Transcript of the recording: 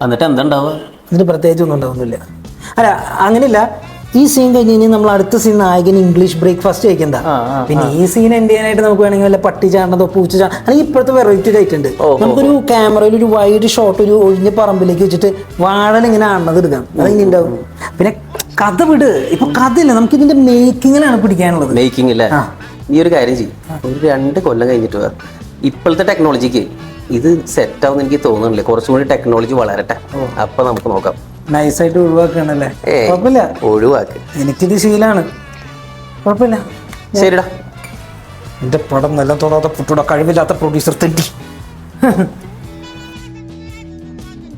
എന്നിട്ട് എന്താ ഉണ്ടാവുക? ഇതിന് പ്രത്യേകിച്ച് ഒന്നും ഉണ്ടാവുന്നില്ല. അല്ല അങ്ങനെയില്ല, ഈ സീൻ കഴിഞ്ഞ് കഴിഞ്ഞാൽ നമ്മൾ അടുത്ത സീൻ നായകൻ ഇംഗ്ലീഷ് ബ്രേക്ക്ഫാസ്റ്റ് കഴിക്കണ്ട. പിന്നെ ഈ സീൻ എൻഡ് ചെയ്യാനായിട്ട് നമുക്ക് വേണമെങ്കിൽ വല്ല പട്ടി ചാണ്ടതോ പൂച്ച ചാണ്ട, അല്ലെങ്കിൽ ഇപ്പോഴത്തെ വെറൈറ്റി ആയിട്ട് ഉണ്ട്. നമുക്കൊരു ക്യാമറയിൽ ഒരു വൈഡ് ഷോട്ട് ഒരു ഒഴിഞ്ഞ പറമ്പിലേക്ക് വെച്ചിട്ട് വാഴൽ ഇങ്ങനെ ആണത് എടുക്കാം. അതെങ്ങനെ ഉണ്ടാവും? പിന്നെ കഥ വിട്, ഇപ്പൊ കഥയില്ല, നമുക്ക് ഇതിന്റെ മേക്കിങ്ങിലാണ് പിടിക്കാനുള്ളത്. മേക്കിംഗ് അല്ലേ? നീ ഒരു കാര്യം ചെയ്യും, ഒരു 2 കൊല്ലം കഴിഞ്ഞിട്ട് വേറെ ഇപ്പോഴത്തെ ടെക്നോളജിക്ക് ഇത് സെറ്റ് ആവുന്ന എനിക്ക് തോന്നുന്നില്ല. കുറച്ചും കൂടി ടെക്നോളജി വളരട്ടെ, അപ്പൊ നമുക്ക് നോക്കാം. നൈസായിട്ട് ഒഴിവാക്കുകയാണല്ലേ? കുഴപ്പമില്ല, ഒഴിവാക്ക്. എനിക്കിത് ശീലാണ്, കുഴപ്പമില്ല. ശരിടാ. എന്റെ പടം നല്ല തോന്നാത്ത പുട്ടൂടെ കഴിവില്ലാത്ത പ്രൊഡ്യൂസർ തെറ്റി.